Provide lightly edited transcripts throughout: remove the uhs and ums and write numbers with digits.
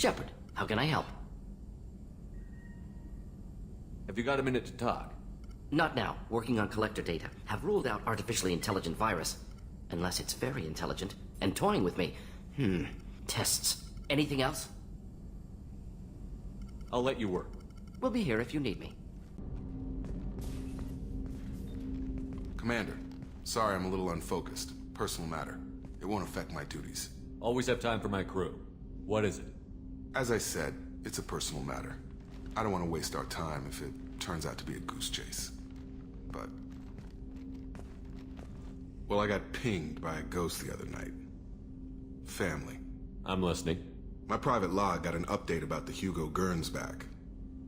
Shepard, how can I help? Have you got a minute to talk? Not now. Working on collector data. Have ruled out artificially intelligent virus. Unless it's very intelligent and toying with me. Tests. Anything else? I'll let you work. We'll be here if you need me. Commander, sorry I'm a little unfocused. Personal matter. It won't affect my duties. Always have time for my crew. What is it? As I said, it's a personal matter. I don't want to waste our time if it turns out to be a goose chase. But... well, I got pinged by a ghost the other night. Family. I'm listening. My private log got an update about the Hugo Gernsback,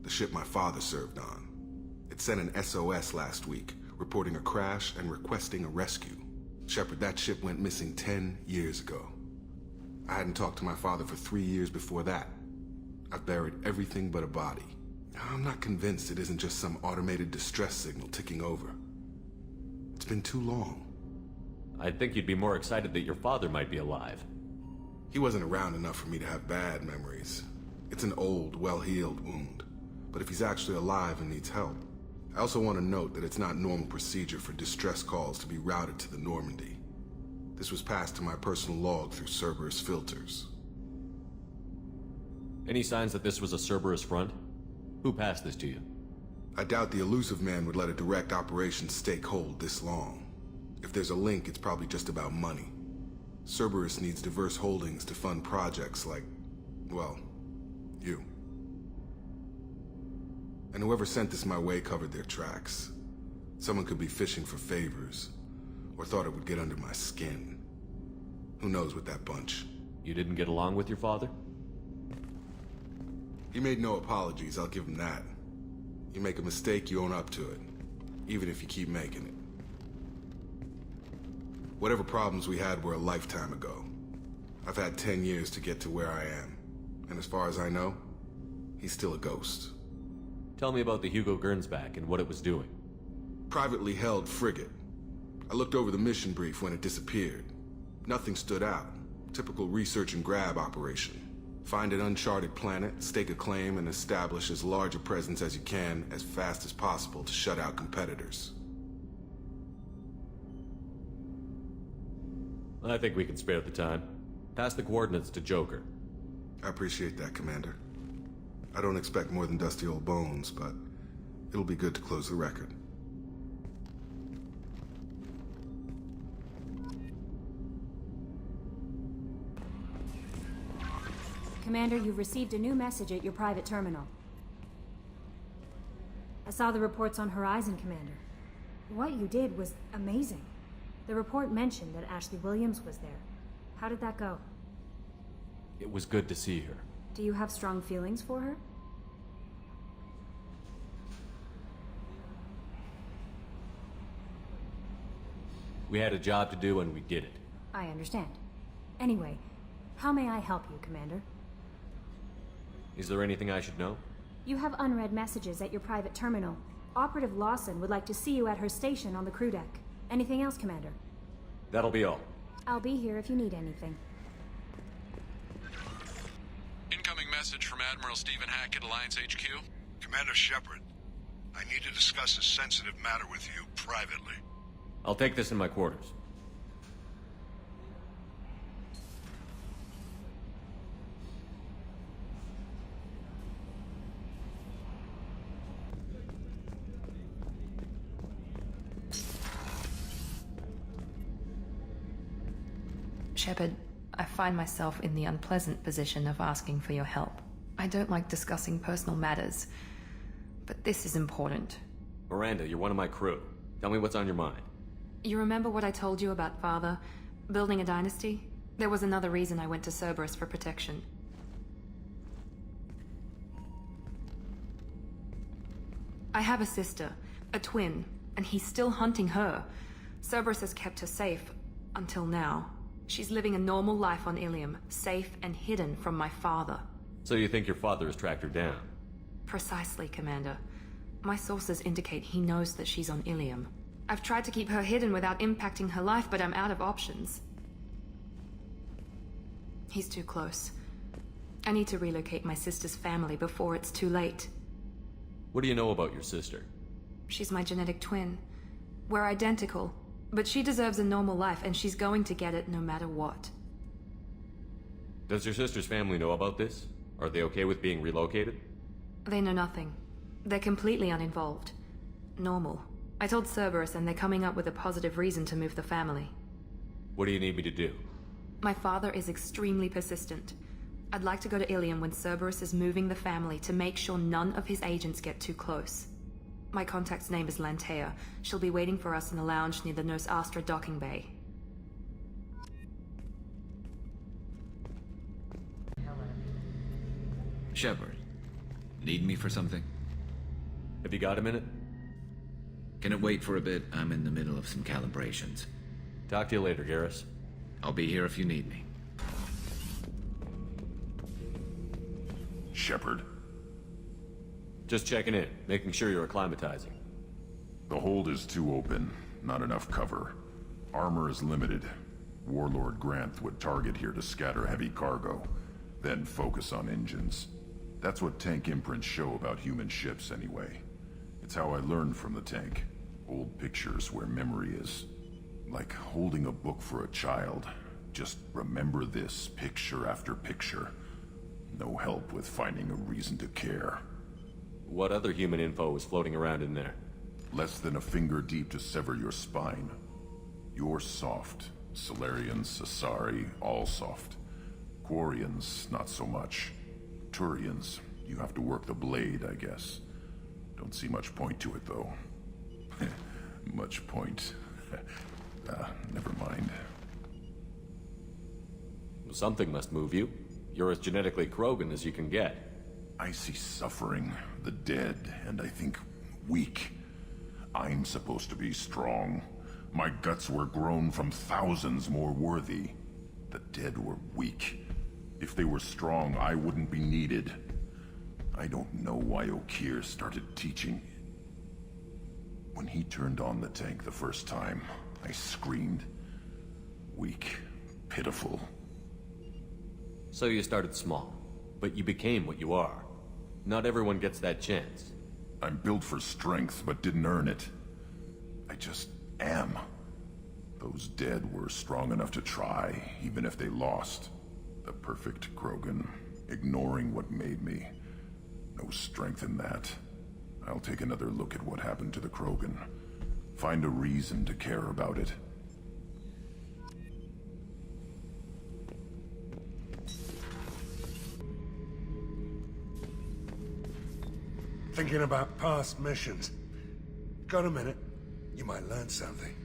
the ship my father served on. It sent an SOS last week, reporting a crash and requesting a rescue. Shepard, that ship went missing 10 years ago. I hadn't talked to my father for 3 years before that. I've buried everything but a body. I'm not convinced it isn't just some automated distress signal ticking over. It's been too long. I'd think you'd be more excited that your father might be alive. He wasn't around enough for me to have bad memories. It's an old, well-healed wound. But if he's actually alive and needs help, I also want to note that it's not normal procedure for distress calls to be routed to the Normandy. This was passed to my personal log through Cerberus filters. Any signs that this was a Cerberus front? Who passed this to you? I doubt the Elusive Man would let a direct operations stake hold this long. If there's a link, it's probably just about money. Cerberus needs diverse holdings to fund projects like, well, you. And whoever sent this my way covered their tracks. Someone could be fishing for favors, or thought it would get under my skin. Who knows with that bunch? You didn't get along with your father? He made no apologies, I'll give him that. You make a mistake, you own up to it. Even if you keep making it. Whatever problems we had were a lifetime ago. I've had 10 years to get to where I am. And as far as I know, he's still a ghost. Tell me about the Hugo Gernsback and what it was doing. Privately held frigate. I looked over the mission brief when it disappeared. Nothing stood out. Typical research and grab operation. Find an uncharted planet, stake a claim, and establish as large a presence as you can as fast as possible to shut out competitors. I think we can spare the time. Pass the coordinates to Joker. I appreciate that, Commander. I don't expect more than dusty old bones, but it'll be good to close the record. Commander, you've received a new message at your private terminal. I saw the reports on Horizon, Commander. What you did was amazing. The report mentioned that Ashley Williams was there. How did that go? It was good to see her. Do you have strong feelings for her? We had a job to do and we did it. I understand. Anyway, how may I help you, Commander? Is there anything I should know? You have unread messages at your private terminal. Operative Lawson would like to see you at her station on the crew deck. Anything else, Commander? That'll be all. I'll be here if you need anything. Incoming message from Admiral Stephen Hackett, Alliance HQ. Commander Shepard, I need to discuss a sensitive matter with you privately. I'll take this in my quarters. Shepard, I find myself in the unpleasant position of asking for your help. I don't like discussing personal matters, but this is important. Miranda, you're one of my crew. Tell me what's on your mind. You remember what I told you about Father? Building a dynasty? There was another reason I went to Cerberus for protection. I have a sister, a twin, and he's still hunting her. Cerberus has kept her safe, until now. She's living a normal life on Ilium, safe and hidden from my father. So you think your father has tracked her down? Precisely, Commander. My sources indicate he knows that she's on Ilium. I've tried to keep her hidden without impacting her life, but I'm out of options. He's too close. I need to relocate my sister's family before it's too late. What do you know about your sister? She's my genetic twin. We're identical, but she deserves a normal life, and she's going to get it no matter what. Does your sister's family know about this? Are they okay with being relocated? They know nothing. They're completely uninvolved. Normal. I told Cerberus, and they're coming up with a positive reason to move the family. What do you need me to do? My father is extremely persistent. I'd like to go to Ilium when Cerberus is moving the family to make sure none of his agents get too close. My contact's name is Lantea. She'll be waiting for us in the lounge near the Nos Astra docking bay. Shepard, need me for something? Have you got a minute? Can it wait for a bit? I'm in the middle of some calibrations. Talk to you later, Garrus. I'll be here if you need me. Shepard, Just checking in, making sure you're acclimatizing. the hold is too open. Not enough cover. Armor is limited. Warlord Granth would target here to scatter heavy cargo, then focus on engines. That's what tank imprints show about human ships anyway. It's how I learned from the tank. Old pictures where memory is. Like holding a book for a child. Just remember this picture after picture. No help with finding a reason to care. What other human info was floating around in there? Less than a finger deep to sever your spine. You're soft. Solarians, Asari, all soft. Quarians, not so much. Turians, you have to work the blade, I guess. Don't see much point to it, though. Much point. Never mind. Something must move you. You're as genetically Krogan as you can get. I see suffering, the dead, and I think weak. I'm supposed to be strong. My guts were grown from thousands more worthy. The dead were weak. If they were strong, I wouldn't be needed. I don't know why Okeer started teaching. When he turned on the tank the first time, I screamed. Weak, pitiful. So you started small, but you became what you are. Not everyone gets that chance. I'm built for strength, but didn't earn it. I just am. Those dead were strong enough to try, even if they lost. The perfect Krogan, ignoring what made me. No strength in that. I'll take another look at what happened to the Krogan. Find a reason to care about it. Thinking about past missions. Got a minute? You might learn something.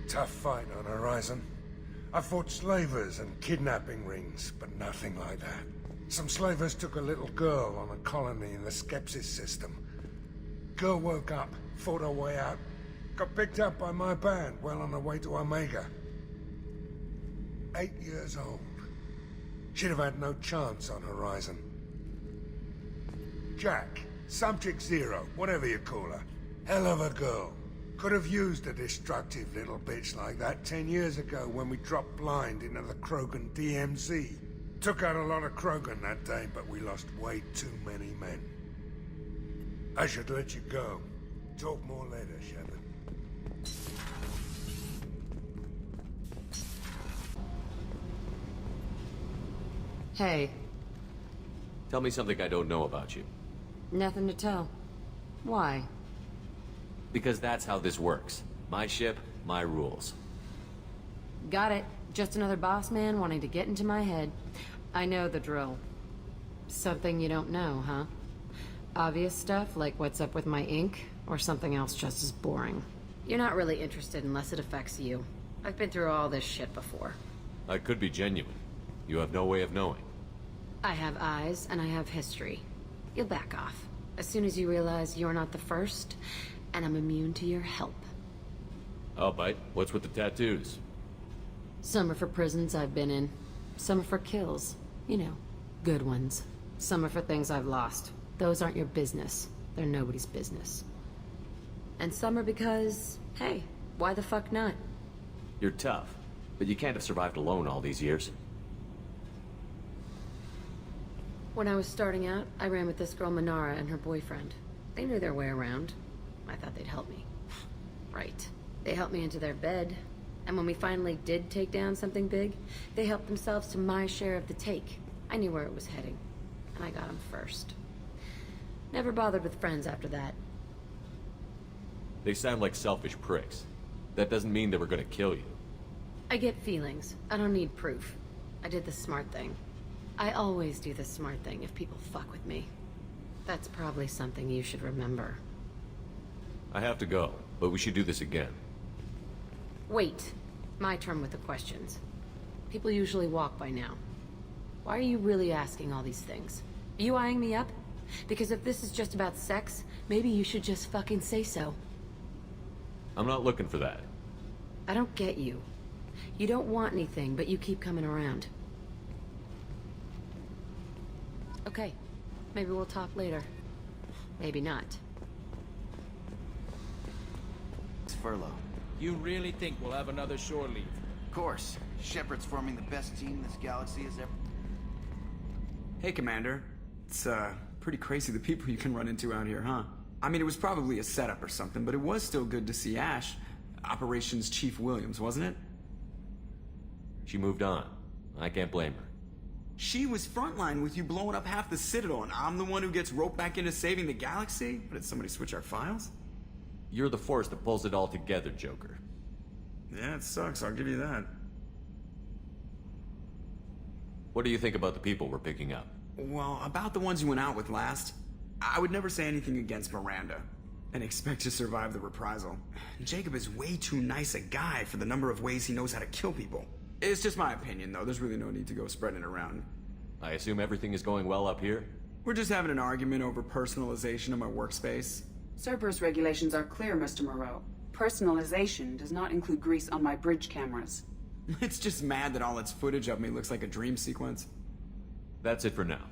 Tough fight on Horizon. I fought slavers and kidnapping rings, but nothing like that. Some slavers took a little girl on a colony in the Skepsis system. Girl woke up, fought her way out, got picked up by my band well on her way to Omega. 8 years old. She'd have had no chance on Horizon. Jack, Subject Zero, whatever you call her. Hell of a girl. Could have used a destructive little bitch like that 10 years ago when we dropped blind into the Krogan DMZ. Took out a lot of Krogan that day, but we lost way too many men. I should let you go. Talk more later, Shepard. Hey, Tell me something I don't know about you. nothing to tell. Why? Because that's how this works. My ship, my rules. Got it. Just another boss man wanting to get into my head. I know the drill. Something you don't know, huh? Obvious stuff, like what's up with my ink, or something else just as boring. You're not really interested unless it affects you. I've been through all this shit before. I could be genuine. You have no way of knowing. I have eyes, and I have history. You'll back off. As soon as you realize you're not the first, and I'm immune to your help. I'll bite. What's with the tattoos? Some are for prisons I've been in. Some are for kills. You know, good ones. Some are for things I've lost. Those aren't your business. They're nobody's business. And some are because, hey, why the fuck not? You're tough, but you can't have survived alone all these years. When I was starting out, I ran with this girl Manara and her boyfriend. They knew their way around. I thought they'd help me. Right. They helped me into their bed. And when we finally did take down something big, they helped themselves to my share of the take. I knew where it was heading. And I got them first. Never bothered with friends after that. They sound like selfish pricks. That doesn't mean they were gonna kill you. I get feelings. I don't need proof. I did the smart thing. I always do the smart thing if people fuck with me. That's probably something you should remember. I have to go, but we should do this again. Wait. My turn with the questions. People usually walk by now. Why are you really asking all these things? Are you eyeing me up? Because if this is just about sex, maybe you should just fucking say so. I'm not looking for that. I don't get you. You don't want anything, but you keep coming around. Okay. Maybe we'll talk later. Maybe not. It's Furlough. You really think we'll have another shore leave? Of course. Shepard's forming the best team this galaxy has ever... Hey, Commander. It's, pretty crazy the people you can run into out here, huh? I mean, it was probably a setup or something, but it was still good to see Ash. Operations Chief Williams, wasn't it? She moved on. I can't blame her. She was frontline with you blowing up half the Citadel, and I'm the one who gets roped back into saving the galaxy? But did somebody switch our files? You're the force that pulls it all together, Joker. Yeah, it sucks, I'll give you that. What do you think about the people we're picking up? Well, about the ones you went out with last, I would never say anything against Miranda, and expect to survive the reprisal. Jacob is way too nice a guy for the number of ways he knows how to kill people. It's just my opinion, though. There's really no need to go spreading it around. I assume everything is going well up here? We're just having an argument over personalization of my workspace. Cerberus regulations are clear, Mr. Moreau. Personalization does not include grease on my bridge cameras. It's just mad that all its footage of me looks like a dream sequence. That's it for now.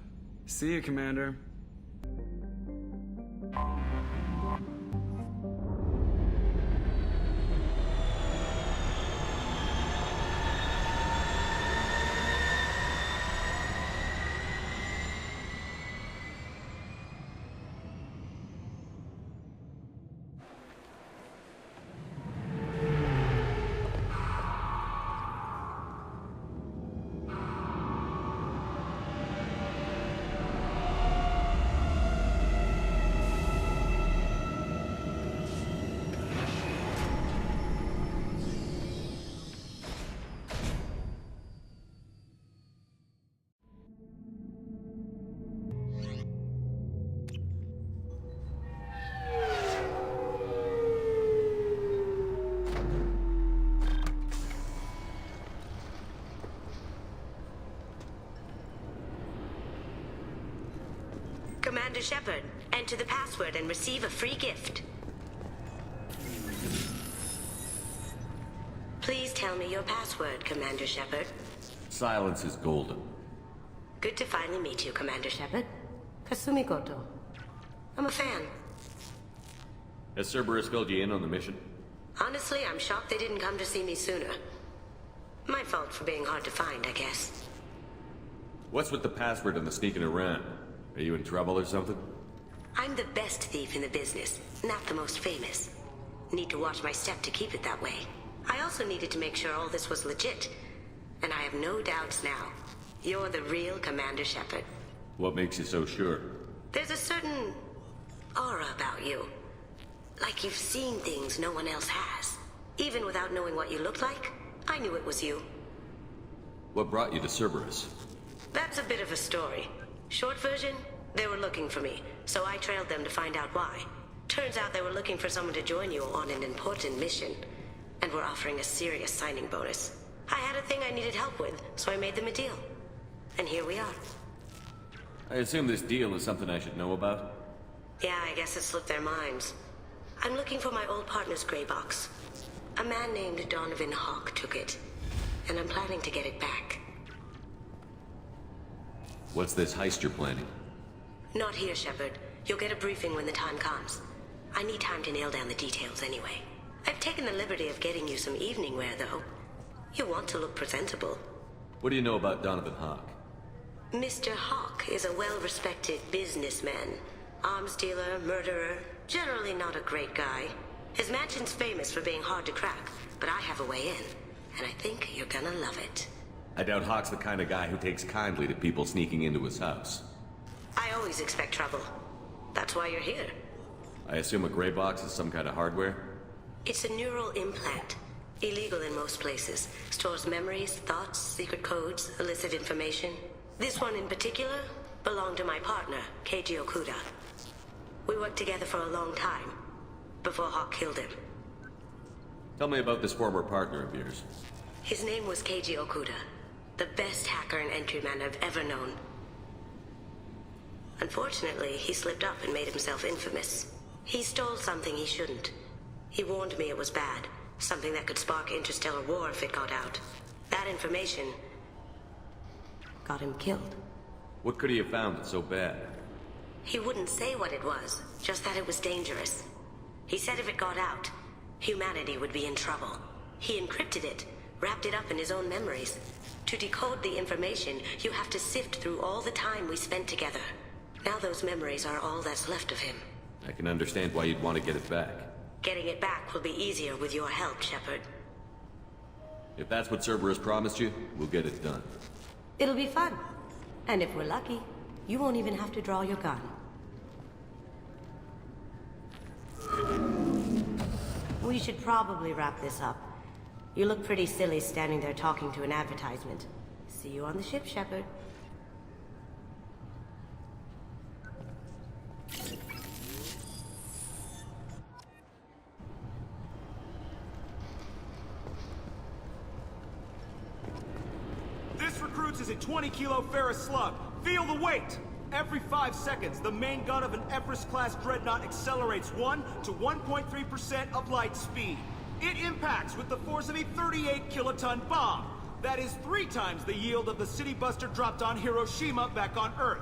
See you, Commander. Commander Shepard, enter the password and receive a free gift. Please tell me your password, Commander Shepard. Silence is golden. Good to finally meet you, Commander Shepard. Kasumi Goto. I'm a fan. Has Cerberus filled you in on the mission? Honestly, I'm shocked they didn't come to see me sooner. My fault for being hard to find, I guess. What's with the password and the sneaking around? Are you in trouble or something? I'm the best thief in the business, not the most famous. Need to watch my step to keep it that way. I also needed to make sure all this was legit. And I have no doubts now. You're the real Commander Shepard. What makes you so sure? There's a certain aura about you. Like you've seen things no one else has. Even without knowing what you looked like, I knew it was you. What brought you to Cerberus? That's a bit of a story. Short version, they were looking for me, so I trailed them to find out why. Turns out they were looking for someone to join you on an important mission, and were offering a serious signing bonus. I had a thing I needed help with, so I made them a deal. And here we are. I assume this deal is something I should know about? Yeah, I guess it slipped their minds. I'm looking for my old partner's gray box. A man named Donovan Hawk took it, and I'm planning to get it back. What's this heist you're planning? Not here, Shepard. You'll get a briefing when the time comes. I need time to nail down the details anyway. I've taken the liberty of getting you some evening wear, though. You want to look presentable. What do you know about Donovan Hawk? Mr. Hawk is a well-respected businessman. Arms dealer, murderer, generally not a great guy. His mansion's famous for being hard to crack, but I have a way in, and I think you're gonna love it. I doubt Hawk's the kind of guy who takes kindly to people sneaking into his house. I always expect trouble. That's why you're here. I assume a gray box is some kind of hardware? It's a neural implant. Illegal in most places. Stores memories, thoughts, secret codes, illicit information. This one in particular belonged to my partner, Keiji Okuda. We worked together for a long time, before Hawk killed him. Tell me about this former partner of yours. His name was Keiji Okuda, the best hacker and entryman I've ever known. Unfortunately, he slipped up and made himself infamous. He stole something he shouldn't. He warned me it was bad, something that could spark interstellar war if it got out. That information got him killed. What could he have found that's so bad? He wouldn't say what it was, just that it was dangerous. He said if it got out, humanity would be in trouble. He encrypted it, wrapped it up in his own memories. To decode the information, you have to sift through all the time we spent together. Now those memories are all that's left of him. I can understand why you'd want to get it back. Getting it back will be easier with your help, Shepard. If that's what Cerberus promised you, we'll get it done. It'll be fun. And if we're lucky, you won't even have to draw your gun. We should probably wrap this up. You look pretty silly standing there talking to an advertisement. See you on the ship, Shepard. This recruits is a 20-kilo ferrous slug. Feel the weight! Every 5 seconds, the main gun of an Everest-class dreadnought accelerates 1 to 1.3% of light speed. It impacts with the force of a 38-kiloton bomb. That is 3 times the yield of the City Buster dropped on Hiroshima back on Earth.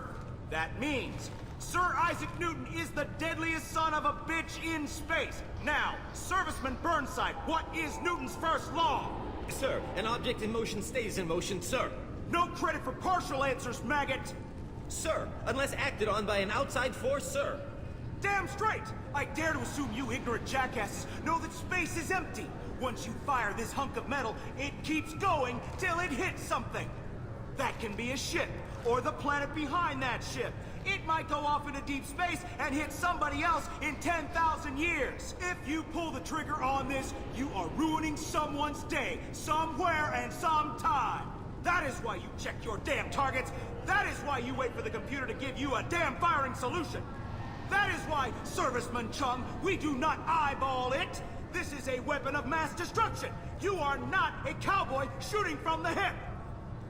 That means Sir Isaac Newton is the deadliest son of a bitch in space. Now, Serviceman Burnside, what is Newton's first law? Sir, an object in motion stays in motion, sir. No credit for partial answers, maggot! Sir, unless acted on by an outside force, sir. Damn straight! I dare to assume you ignorant jackasses know that space is empty. Once you fire this hunk of metal, it keeps going till it hits something. That can be a ship, or the planet behind that ship. It might go off into deep space and hit somebody else in 10,000 years. If you pull the trigger on this, you are ruining someone's day, somewhere and sometime. That is why you check your damn targets. That is why you wait for the computer to give you a damn firing solution. That is why, Serviceman Chung, we do not eyeball it. This is a weapon of mass destruction. You are not a cowboy shooting from the hip.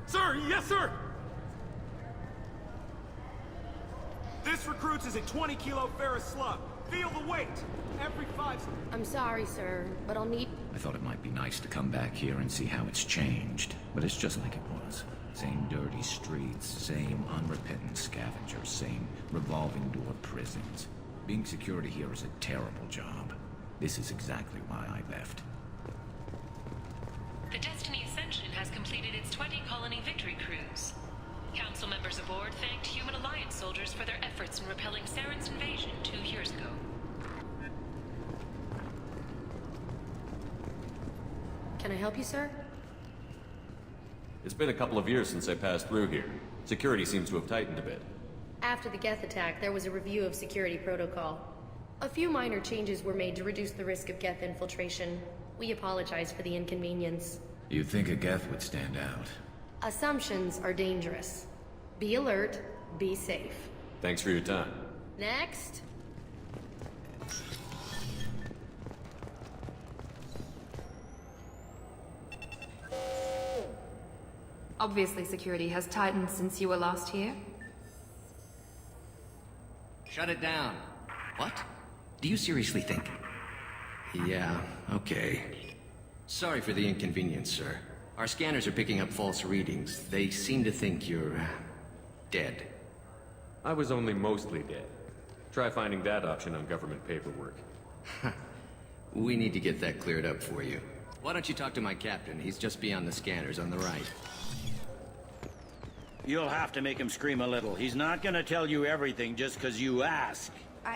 Sir, yes, sir. This recruits is a 20-kilo ferrous slug. Feel the weight. Every 5... I'm sorry, sir, but I'll need... I thought it might be nice to come back here and see how it's changed, but it's just like it was. Same dirty streets, same unrepentant scavengers, same revolving door prisons. Being security here is a terrible job. This is exactly why I left. The Destiny Ascension has completed its 20-colony victory cruise. Council members aboard thanked Human Alliance soldiers for their efforts in repelling Saren's invasion 2 years ago. Can I help you, sir? It's been a couple of years since I passed through here. Security seems to have tightened a bit. After the Geth attack, there was a review of security protocol. A few minor changes were made to reduce the risk of Geth infiltration. We apologize for the inconvenience. You'd think a Geth would stand out. Assumptions are dangerous. Be alert, be safe. Thanks for your time. Next. Obviously, security has tightened since you were last here. Shut it down. What? Do you seriously think? Yeah, okay. Sorry for the inconvenience, sir. Our scanners are picking up false readings. They seem to think you're... dead. I was only mostly dead. Try finding that option on government paperwork. We need to get that cleared up for you. Why don't you talk to my captain? He's just beyond the scanners on the right. You'll have to make him scream a little. He's not gonna tell you everything just because you ask.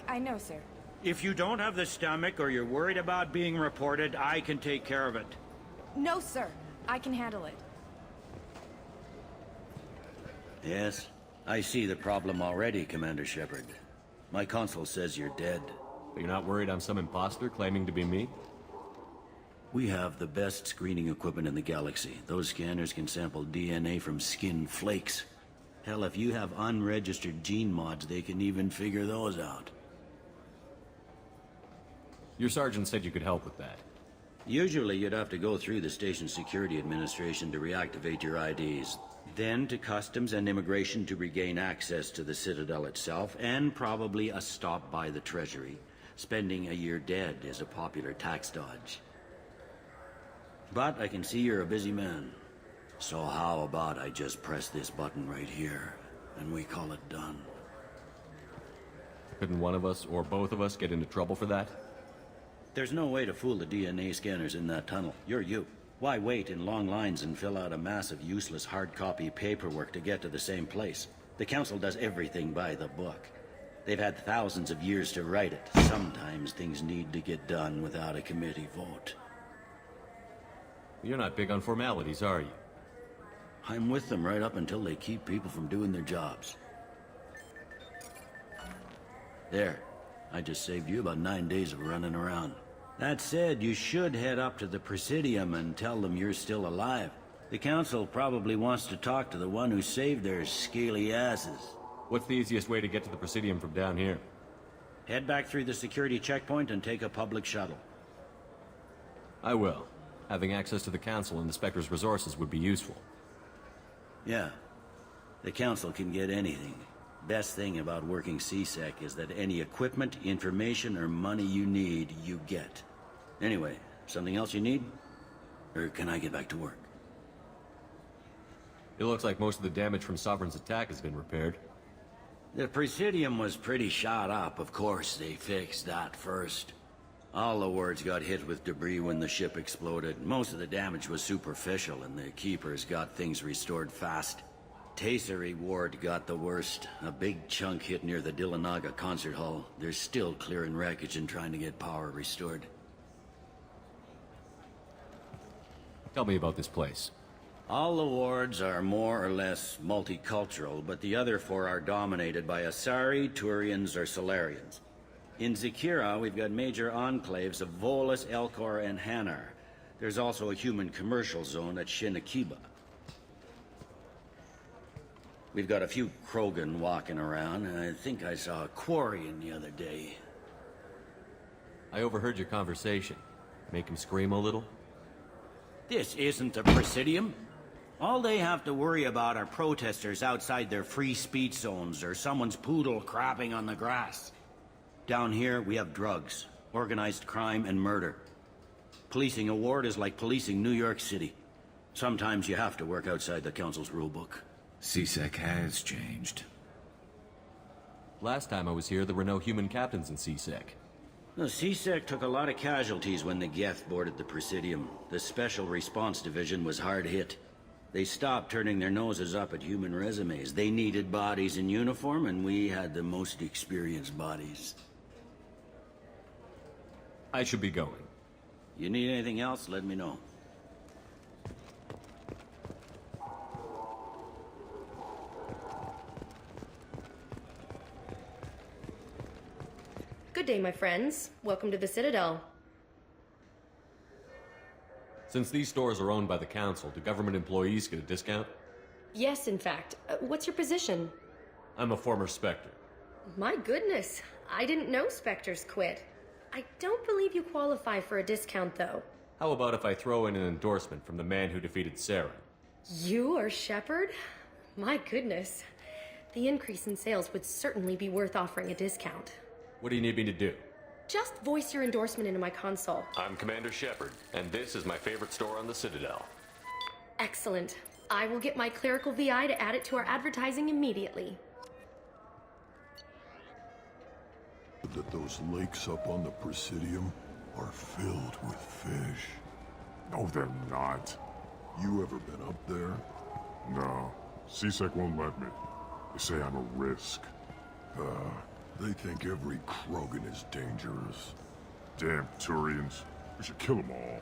I know, sir. If you don't have the stomach or you're worried about being reported, I can take care of it. No, sir. I can handle it. Yes, I see the problem already, Commander Shepard. My console says you're dead. But you're not worried I'm some imposter claiming to be me? We have the best screening equipment in the galaxy. Those scanners can sample DNA from skin flakes. Hell, if you have unregistered gene mods, they can even figure those out. Your sergeant said you could help with that. Usually you'd have to go through the station security administration to reactivate your IDs. Then to customs and immigration to regain access to the Citadel itself, and probably a stop by the Treasury. Spending a year dead is a popular tax dodge. But I can see you're a busy man. So how about I just press this button right here, and we call it done? Couldn't one of us, or both of us, get into trouble for that? There's no way to fool the DNA scanners in that tunnel. You're you. Why wait in long lines and fill out a massive useless hard copy paperwork to get to the same place? The Council does everything by the book. They've had thousands of years to write it. Sometimes things need to get done without a committee vote. You're not big on formalities, are you? I'm with them right up until they keep people from doing their jobs. There. I just saved you about 9 days of running around. That said, you should head up to the Presidium and tell them you're still alive. The Council probably wants to talk to the one who saved their scaly asses. What's the easiest way to get to the Presidium from down here? Head back through the security checkpoint and take a public shuttle. I will. Having access to the Council and the Spectre's resources would be useful. Yeah. The Council can get anything. Best thing about working CSEC is that any equipment, information, or money you need, you get. Anyway, something else you need? Or can I get back to work? It looks like most of the damage from Sovereign's attack has been repaired. The Presidium was pretty shot up. Of course, they fixed that first. All the wards got hit with debris when the ship exploded. Most of the damage was superficial, and the Keepers got things restored fast. Tasery Ward got the worst. A big chunk hit near the Dillanaga concert hall. They're still clearing wreckage and trying to get power restored. Tell me about this place. All the wards are more or less multicultural, but the other four are dominated by Asari, Turians, or Solarians. In Zakira, we've got major enclaves of Volus, Elcor, and Hanar. There's also a human commercial zone at Shinakiba. We've got a few Krogan walking around, and I think I saw a Quarian the other day. I overheard your conversation. Make him scream a little? This isn't the Presidium. All they have to worry about are protesters outside their free speech zones or someone's poodle crapping on the grass. Down here, we have drugs, organized crime, and murder. Policing a ward is like policing New York City. Sometimes you have to work outside the Council's rulebook. CSEC has changed. Last time I was here, there were no human captains in CSEC. The CSEC took a lot of casualties when the Geth boarded the Presidium. The Special Response Division was hard hit. They stopped turning their noses up at human resumes. They needed bodies in uniform, and we had the most experienced bodies. I should be going. You need anything else, let me know. Good day, my friends. Welcome to the Citadel. Since these stores are owned by the Council, do government employees get a discount? Yes, in fact. What's your position? I'm a former Spectre. My goodness. I didn't know Spectres quit. I don't believe you qualify for a discount, though. How about if I throw in an endorsement from the man who defeated Saren? You are Shepard? My goodness. The increase in sales would certainly be worth offering a discount. What do you need me to do? Just voice your endorsement into my console. I'm Commander Shepard, and this is my favorite store on the Citadel. Excellent. I will get my clerical VI to add it to our advertising immediately. That those lakes up on the Presidium are filled with fish. No, they're not. You ever been up there? No. CSEC won't let me. They say I'm a risk. They think every Krogan is dangerous. Damn Turians. We should kill them all.